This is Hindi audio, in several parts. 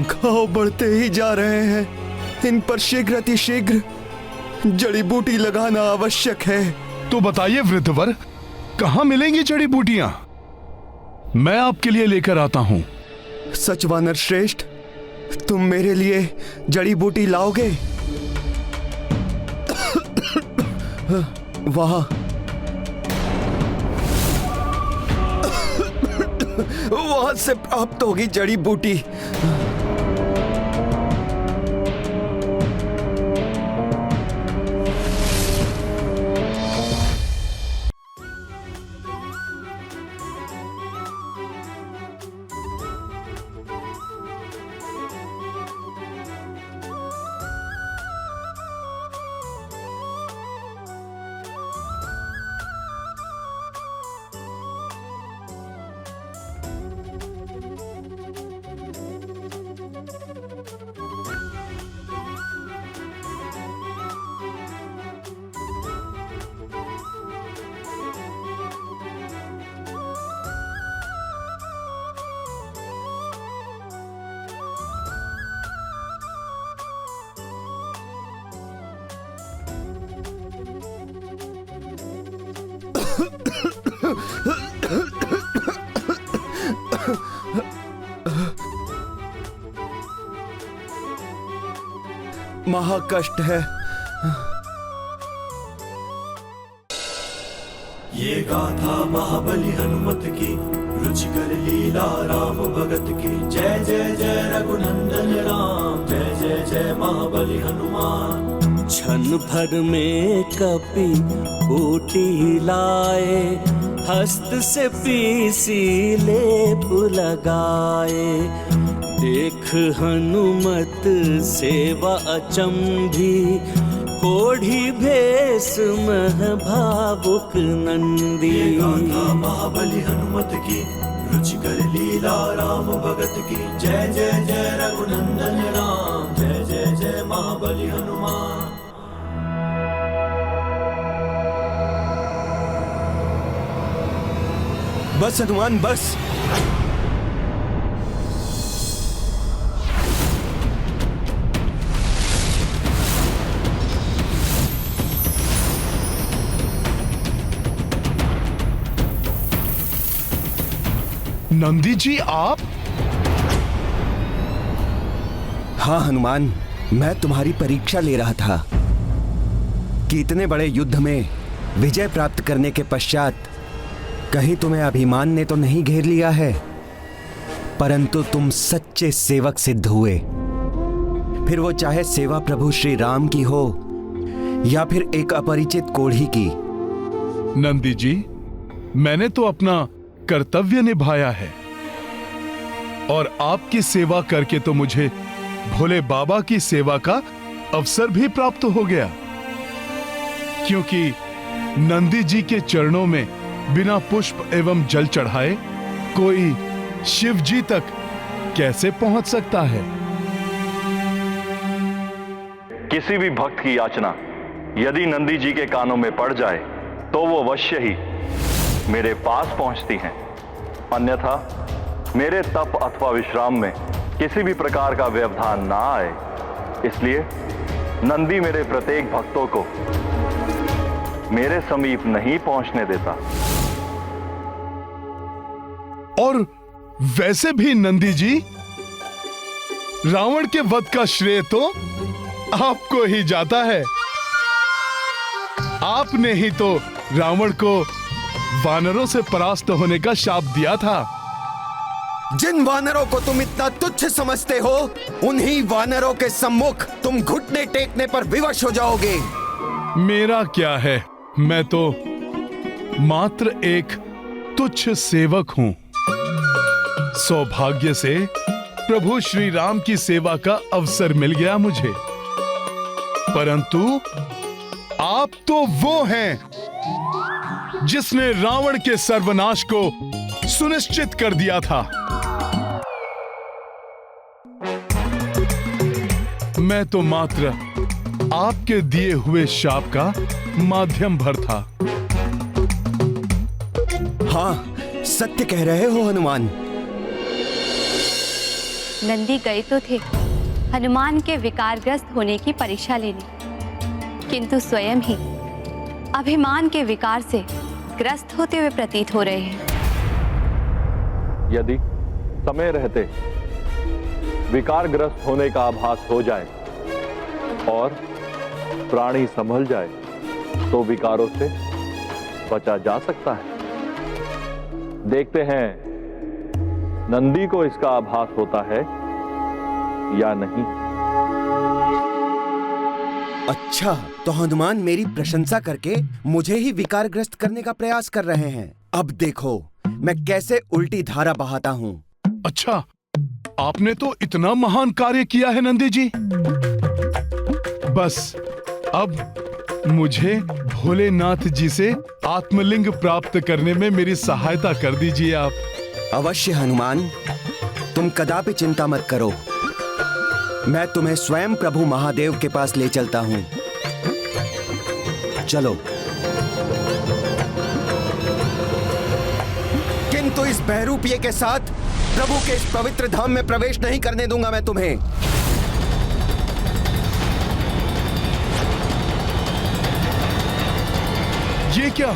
घाव बढ़ते ही जा रहे हैं। इन पर शीघ्र अतिशीघ्र जड़ी बूटी लगाना आवश्यक है। तो बताइए वृद्धवर, कहाँ मिलेंगी जड़ी बूटियां? मैं आपके लिए लेकर आता हूं। सच वानर श्रेष्ठ, तुम मेरे लिए जड़ी बूटी लाओगे? वहां से प्राप्त होगी जड़ी बूटी। महाकष्ट है। ये गाथा महाबली हनुमत की, रुचिकर लीला राम भगत की। जय जय जय रघुनंदन राम, जय जय जय महाबली हनुमान। क्षण भर में कपि बूटी लाए, हस्त से पीसी लेप लगाए। देख हनुमत सेवा अचंभी, कोढ़ी भेष मह भावुक नंदी। ये गाथा महाबली हनुमत की, रुचिकर लीला राम भगत की। जय जय जय रघुनंदन राम, जय जय जय महाबली हनुमान। बस हनुमान बस। नंदी जी आप? हाँ हनुमान, मैं तुम्हारी परीक्षा ले रहा था कि इतने बड़े युद्ध में विजय प्राप्त करने के पश्चात कहीं तुम्हें अभिमान ने तो नहीं घेर लिया है, परंतु तुम सच्चे सेवक सिद्ध हुए। फिर वो चाहे सेवा प्रभु श्री राम की हो या फिर एक अपरिचित कोढ़ी की। नंदी जी, मैंने तो अपना कर्तव्य निभाया है और आपकी सेवा करके तो मुझे भोले बाबा की सेवा का अवसर भी प्राप्त हो गया, क्योंकि नंदी जी के चरणों में बिना पुष्प एवं जल चढ़ाए कोई शिव जी तक कैसे पहुंच सकता है? किसी भी भक्त की याचना यदि नंदी जी के कानों में पड़ जाए तो वो अवश्य ही मेरे पास पहुंचती हैं। अन्यथा मेरे तप अथवा विश्राम में किसी भी प्रकार का व्यवधान ना आए, इसलिए नंदी मेरे प्रत्येक भक्तों को मेरे समीप नहीं पहुंचने देता। और वैसे भी नंदी जी, रावण के वध का श्रेय तो आपको ही जाता है। आपने ही तो रावण को वानरों से परास्त होने का शाप दिया था। जिन वानरों को तुम इतना तुच्छ समझते हो, उन्हीं वानरों के सम्मुख तुम घुटने टेकने पर विवश हो जाओगे। मेरा क्या है, मैं तो मात्र एक तुच्छ सेवक हूं। सौभाग्य से प्रभु श्री राम की सेवा का अवसर मिल गया मुझे, परंतु आप तो वो हैं जिसने रावण के सर्वनाश को सुनिश्चित कर दिया था। मैं तो मात्र आपके दिए हुए शाप का माध्यम भर था। हाँ, सत्य कह रहे हो हनुमान। नंदी गए तो थे हनुमान के विकारग्रस्त होने की परीक्षा लेने, किंतु स्वयं ही अभिमान के विकार से ग्रस्त होते हुए प्रतीत हो रहे हैं। यदि समय रहते विकारग्रस्त होने का आभास हो जाए और प्राणी संभल जाए तो विकारों से बचा जा सकता है। देखते हैं नंदी को इसका आभास होता है या नहीं। अच्छा, तो हनुमान मेरी प्रशंसा करके मुझे ही विकारग्रस्त करने का प्रयास कर रहे हैं। अब देखो मैं कैसे उल्टी धारा बहाता हूँ। अच्छा, आपने तो इतना महान कार्य किया है नंदी जी। बस अब मुझे भोलेनाथ जी से आत्मलिंग प्राप्त करने में मेरी सहायता कर दीजिए आप। अवश्य हनुमान, तुम कदापि चिंता मत करो। मैं तुम्हें स्वयं प्रभु महादेव के पास ले चलता हूं। चलो। किंतु इस बहरूपिये के साथ प्रभु के इस पवित्र धाम में प्रवेश नहीं करने दूंगा मैं तुम्हें। ये क्या,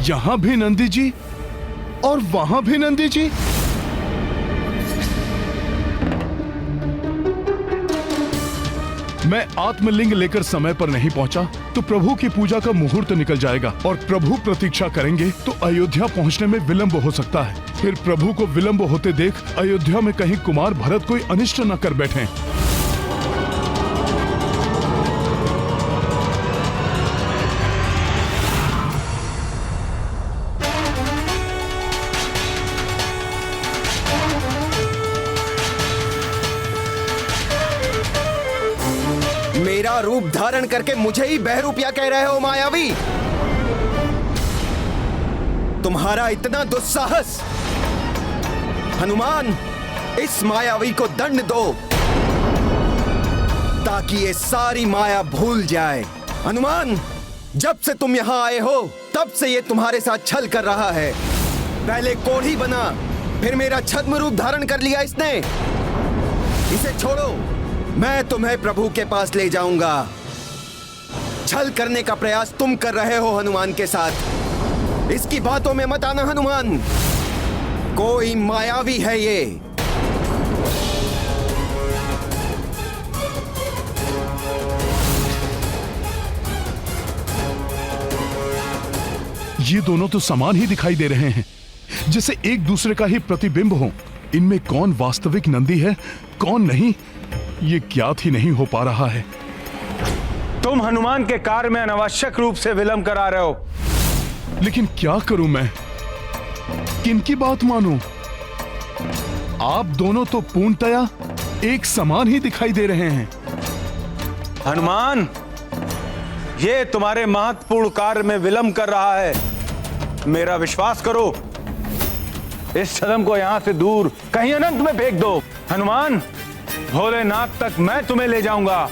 यहां भी नंदी जी और वहां भी नंदी जी? मैं आत्मलिंग लेकर समय पर नहीं पहुंचा तो प्रभु की पूजा का मुहूर्त निकल जाएगा और प्रभु प्रतीक्षा करेंगे तो अयोध्या पहुंचने में विलंब हो सकता है। फिर प्रभु को विलंब होते देख अयोध्या में कहीं कुमार भरत कोई अनिष्ट न कर बैठें। मेरा रूप धारण करके मुझे ही बहरूपिया कह रहे हो मायावी? तुम्हारा इतना दुस्साहस! हनुमान, इस मायावी को दंड दो ताकि ये सारी माया भूल जाए। हनुमान, जब से तुम यहां आए हो तब से ये तुम्हारे साथ छल कर रहा है। पहले कोढ़ी बना, फिर मेरा छद्म रूप धारण कर लिया इसने। इसे छोड़ो, मैं तुम्हें प्रभु के पास ले जाऊंगा। छल करने का प्रयास तुम कर रहे हो हनुमान के साथ। इसकी बातों में मत आना हनुमान, कोई मायावी है ये। ये दोनों तो समान ही दिखाई दे रहे हैं, जैसे एक दूसरे का ही प्रतिबिंब हो। इनमें कौन वास्तविक नंदी है, कौन नहीं, ये ज्ञात ही नहीं हो पा रहा है। तुम हनुमान के कार्य में अनावश्यक रूप से विलंब करा रहे हो। लेकिन क्या करूं मैं, किनकी बात मानूं? आप दोनों तो पूर्णतया एक समान ही दिखाई दे रहे हैं। हनुमान, ये तुम्हारे महत्वपूर्ण कार्य में विलंब कर रहा है। मेरा विश्वास करो, इस छद्म को यहां से दूर कहीं अनंत में फेंक दो। हनुमान, भोलेनाथ तक मैं तुम्हें ले जाऊंगा,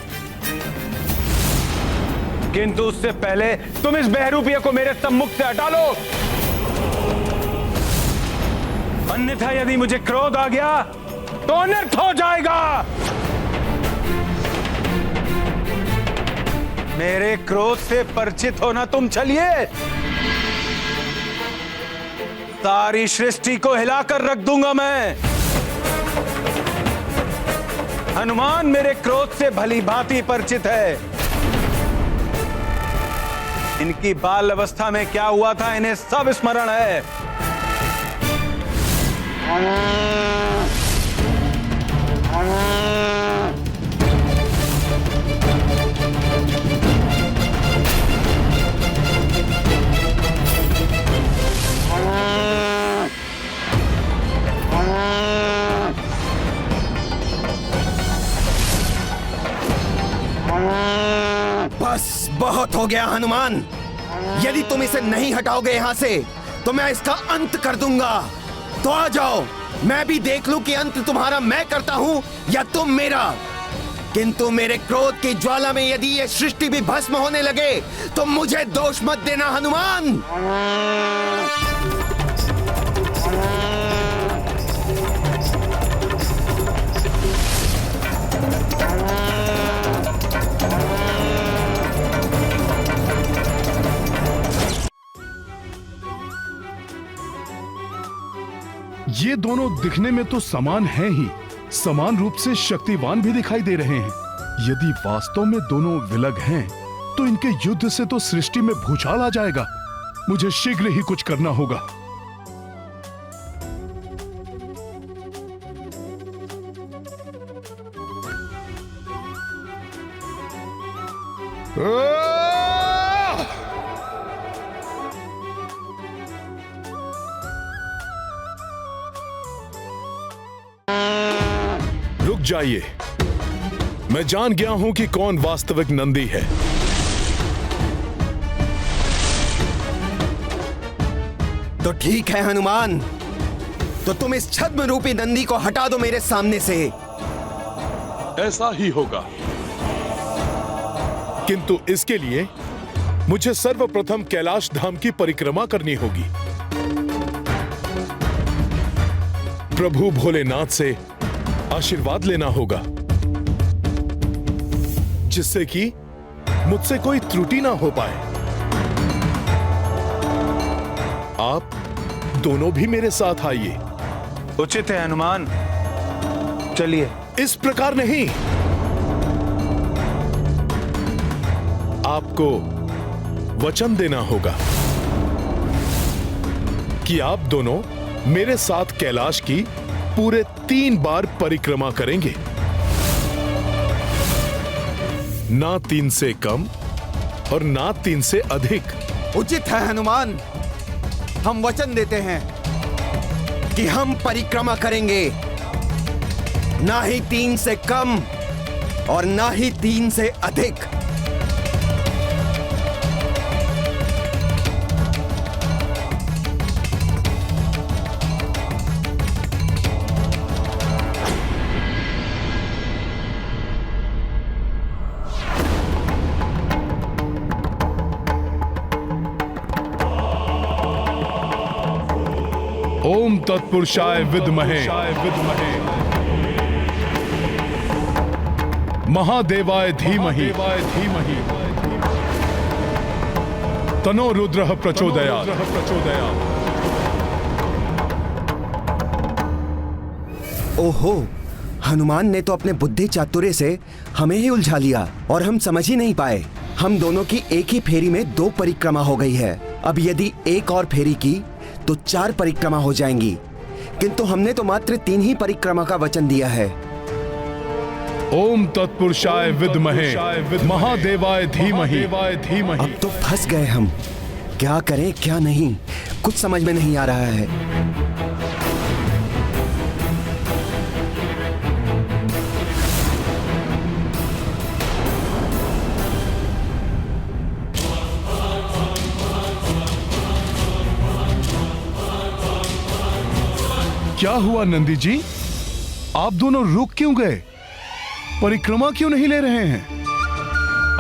किंतु उससे पहले तुम इस बहरूपिये को मेरे सम्मुख से हटा लो। अन्यथा यदि मुझे क्रोध आ गया तो अनर्थ हो जाएगा। मेरे क्रोध से परिचित होना तुम चलिए, सारी सृष्टि को हिलाकर रख दूंगा मैं। हनुमान मेरे क्रोध से भली भांति परिचित है। इनकी बाल अवस्था में क्या हुआ था इन्हें सब स्मरण है। बस बहुत हो गया हनुमान, यदि तुम इसे नहीं हटाओगे यहां से तो मैं इसका अंत कर दूंगा। तो आ जाओ, मैं भी देख लूं कि अंत तुम्हारा मैं करता हूं या तुम मेरा। किंतु मेरे क्रोध की ज्वाला में यदि ये सृष्टि भी भस्म होने लगे तो मुझे दोष मत देना हनुमान। ये दोनों दिखने में तो समान हैं ही, समान रूप से शक्तिवान भी दिखाई दे रहे हैं। यदि वास्तव में दोनों विलग हैं, तो इनके युद्ध से तो सृष्टि में भूचाल आ जाएगा। मुझे शीघ्र ही कुछ करना होगा। रुक जाइए, मैं जान गया हूं कि कौन वास्तविक नंदी है। तो ठीक है हनुमान, तो तुम इस छद्म रूपी नंदी को हटा दो मेरे सामने से। ऐसा ही होगा, किंतु इसके लिए मुझे सर्वप्रथम कैलाश धाम की परिक्रमा करनी होगी। प्रभु भोलेनाथ से आशीर्वाद लेना होगा, जिससे कि मुझसे कोई त्रुटि ना हो पाए। आप दोनों भी मेरे साथ आइए। उचित है हनुमान, चलिए। इस प्रकार नहीं, आपको वचन देना होगा कि आप दोनों मेरे साथ कैलाश की पूरे 3 बार परिक्रमा करेंगे, ना 3 से कम और ना 3 से अधिक। उचित है हनुमान, हम वचन देते हैं कि हम परिक्रमा करेंगे, ना ही 3 से कम और ना ही 3 से अधिक। ओम तत्पुरुषाय विद्महे महादेवाय धीमहि तनो रुद्रः प्रचोदयात्। ओहो, हनुमान ने तो अपने बुद्धि चातुर्य से हमें ही उलझा लिया और हम समझ ही नहीं पाए। हम दोनों की एक ही फेरी में 2 परिक्रमा हो गई है। अब यदि एक और फेरी की तो 4 परिक्रमा हो जाएंगी, किंतु हमने तो मात्र 3 ही परिक्रमा का वचन दिया है। ओम तत्पुरुषाय विद्महे महादेवाय धीमहि। अब तो फंस गए हम, क्या करें क्या नहीं, कुछ समझ में नहीं आ रहा है। क्या हुआ नंदी जी, आप दोनों रुक क्यों गए? परिक्रमा क्यों नहीं ले रहे हैं?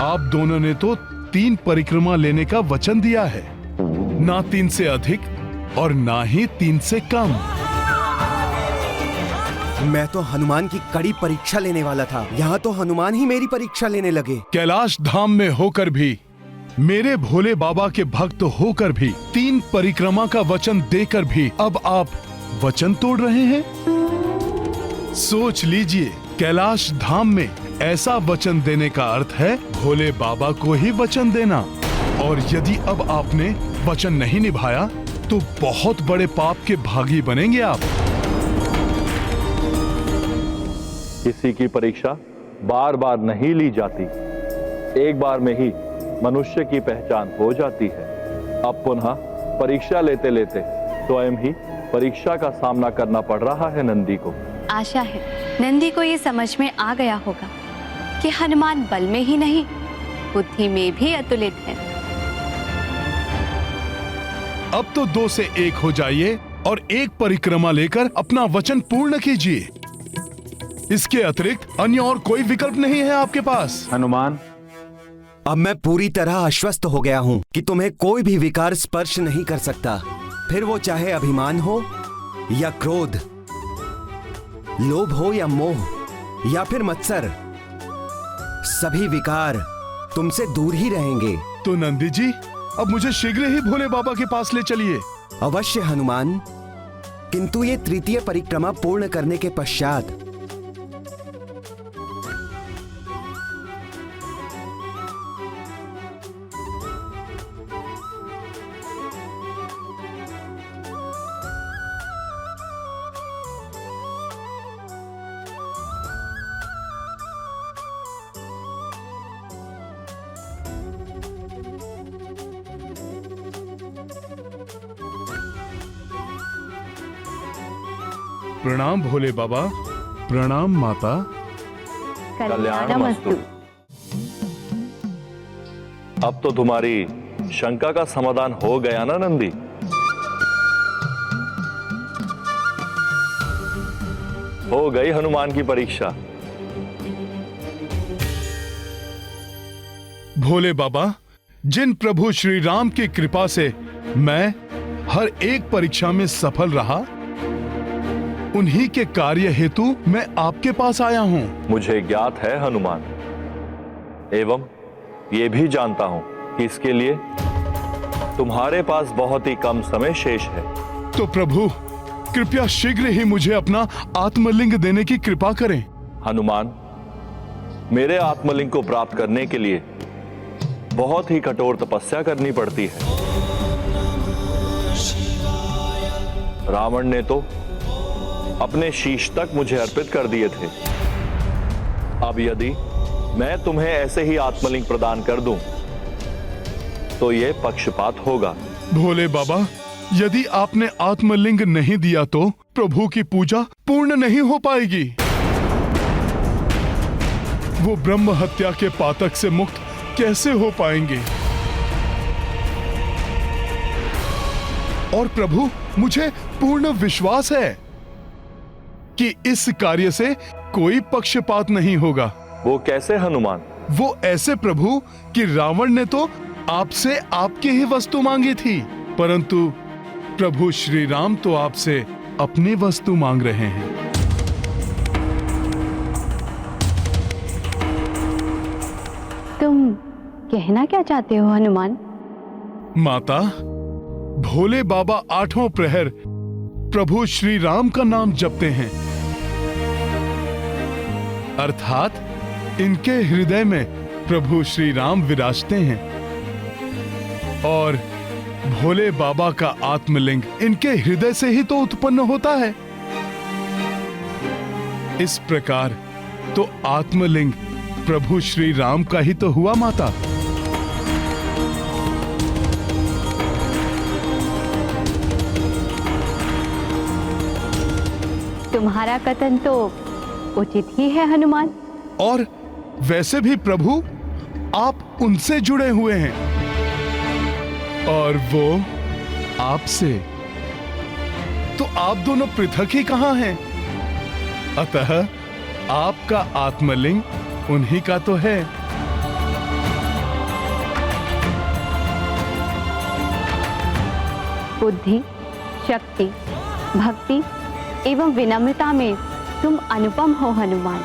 आप दोनों ने तो 3 परिक्रमा लेने का वचन दिया है, ना 3 से अधिक और ना ही 3 से कम। मैं तो हनुमान की कड़ी परीक्षा लेने वाला था, यहाँ तो हनुमान ही मेरी परीक्षा लेने लगे। कैलाश धाम में होकर भी, मेरे भोले बाबा के भक्त होकर भी, 3 परिक्रमा का वचन देकर भी अब आप वचन तोड़ रहे हैं। सोच लीजिए, कैलाश धाम में ऐसा वचन देने का अर्थ है भोले बाबा को ही वचन देना, और यदि अब आपने वचन नहीं निभाया तो बहुत बड़े पाप के भागी बनेंगे आप। किसी की परीक्षा बार बार नहीं ली जाती, एक बार में ही मनुष्य की पहचान हो जाती है। अब पुनः परीक्षा लेते लेते स्वयं ही परीक्षा का सामना करना पड़ रहा है नंदी को। आशा है नंदी को ये समझ में आ गया होगा कि हनुमान बल में ही नहीं, बुद्धि में भी अतुलित है। अब तो 2 से 1 हो जाइए और एक परिक्रमा लेकर अपना वचन पूर्ण कीजिए। इसके अतिरिक्त अन्य और कोई विकल्प नहीं है आपके पास। हनुमान, अब मैं पूरी तरह आश्वस्त हो गया हूं कि तुम्हें कोई भी विकार स्पर्श नहीं कर सकता, फिर वो चाहे अभिमान हो या क्रोध, लोभ हो या मोह या फिर मत्सर, सभी विकार तुमसे दूर ही रहेंगे। तो नंदी जी, अब मुझे शीघ्र ही भोले बाबा के पास ले चलिए। अवश्य हनुमान, किंतु ये तृतीय परिक्रमा पूर्ण करने के पश्चात प्रणाम भोले बाबा। प्रणाम माता। कल्याणमस्तु। अब तो तुम्हारी शंका का समाधान हो गया ना नंदी? हो गई हनुमान की परीक्षा। भोले बाबा, जिन प्रभु श्री राम की कृपा से मैं हर एक परीक्षा में सफल रहा, उन्हीं के कार्य हेतु मैं आपके पास आया हूं। मुझे ज्ञात है हनुमान, एवं ये भी जानता हूं कि इसके लिए तुम्हारे पास बहुत ही कम समय शेष है। तो प्रभु, कृपया शीघ्र ही मुझे अपना आत्मलिंग देने की कृपा करें। हनुमान, मेरे आत्मलिंग को प्राप्त करने के लिए बहुत ही कठोर तपस्या करनी पड़ती है। रावण ने तो अपने शीश तक मुझे अर्पित कर दिए थे। अब यदि मैं तुम्हें ऐसे ही आत्मलिंग प्रदान कर दूं, तो यह पक्षपात होगा। भोले बाबा, यदि आपने आत्मलिंग नहीं दिया तो प्रभु की पूजा पूर्ण नहीं हो पाएगी। वो ब्रह्म हत्या के पातक से मुक्त कैसे हो पाएंगे? और प्रभु, मुझे पूर्ण विश्वास है कि इस कार्य से कोई पक्षपात नहीं होगा। वो कैसे हनुमान? वो ऐसे प्रभु कि रावण ने तो आपसे आपकी ही वस्तु मांगी थी, परंतु प्रभु श्री राम तो आपसे अपनी वस्तु मांग रहे हैं। तुम कहना क्या चाहते हो हनुमान? माता, भोले बाबा आठों प्रहर प्रभु श्री राम का नाम जपते हैं, अर्थात इनके हृदय में प्रभु श्री राम विराजते हैं, और भोले बाबा का आत्मलिंग इनके हृदय से ही तो उत्पन्न होता है। इस प्रकार तो आत्मलिंग प्रभु श्री राम का ही तो हुआ माता। तुम्हारा कथन तो उचित ही है हनुमान। और वैसे भी प्रभु, आप उनसे जुड़े हुए हैं और वो आपसे, तो आप दोनों पृथक ही कहां हैं? अतः आपका आत्मलिंग उन्हीं का तो है। बुद्धि, शक्ति, भक्ति एवं विनम्रता में तुम अनुपम हो हनुमान।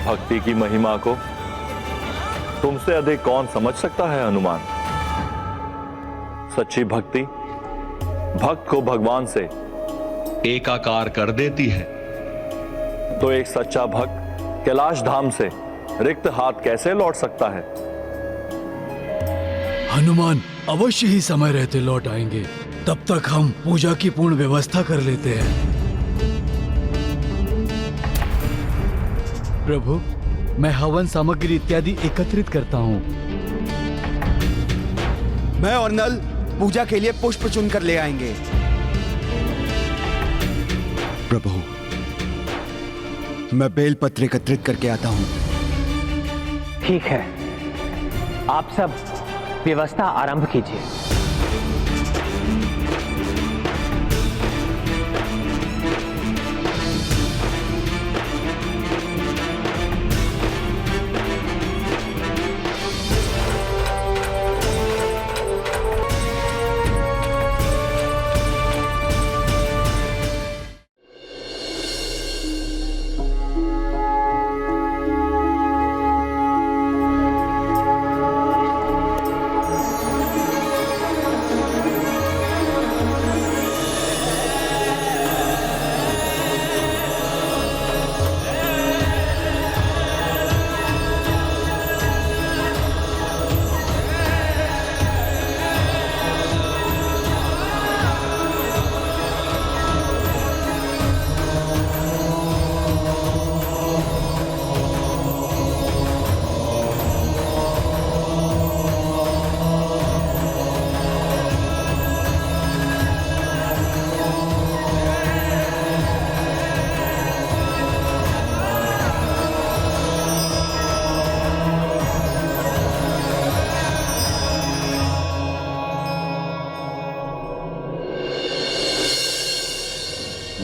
भक्ति की महिमा को तुमसे अधिक कौन समझ सकता है हनुमान? सच्ची भक्ति भक्त को भगवान से एकाकार कर देती है। तो एक सच्चा भक्त कैलाश धाम से रिक्त हाथ कैसे लौट सकता है? हनुमान अवश्य ही समय रहते लौट आएंगे। तब तक हम पूजा की पूर्ण व्यवस्था कर लेते हैं। प्रभु, मैं हवन सामग्री इत्यादि एकत्रित करता हूँ। मैं और नल पूजा के लिए पुष्प चुनकर ले आएंगे। प्रभु, मैं बेलपत्र एकत्रित करके आता हूँ। ठीक है, आप सब व्यवस्था आरंभ कीजिए।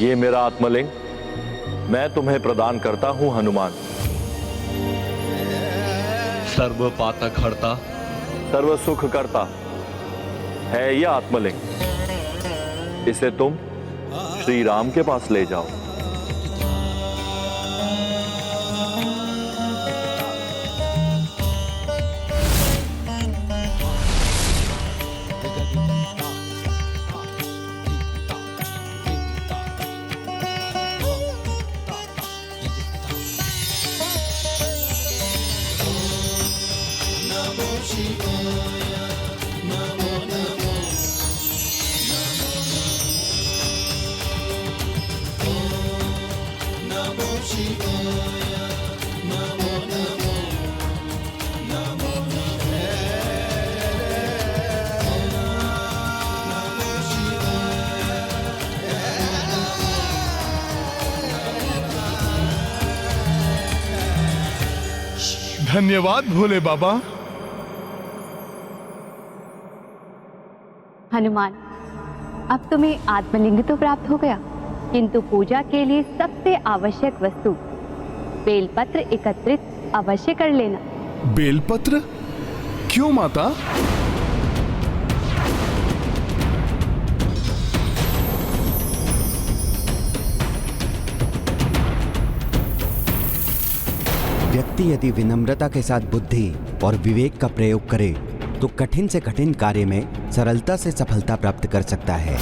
ये मेरा आत्मलिंग मैं तुम्हें प्रदान करता हूं हनुमान। सर्व पातक हरता, सर्व सुख करता है यह आत्मलिंग। इसे तुम श्री राम के पास ले जाओ। धन्यवाद भोले बाबा। हनुमान, अब तुम्हें आत्मलिंग तो प्राप्त हो गया, किंतु पूजा के लिए सबसे आवश्यक वस्तु बेलपत्र एकत्रित अवश्य कर लेना। बेलपत्र? क्यों माता? व्यक्ति यदि विनम्रता के साथ बुद्धि और विवेक का प्रयोग करे तो कठिन से कठिन कार्य में सरलता से सफलता प्राप्त कर सकता है।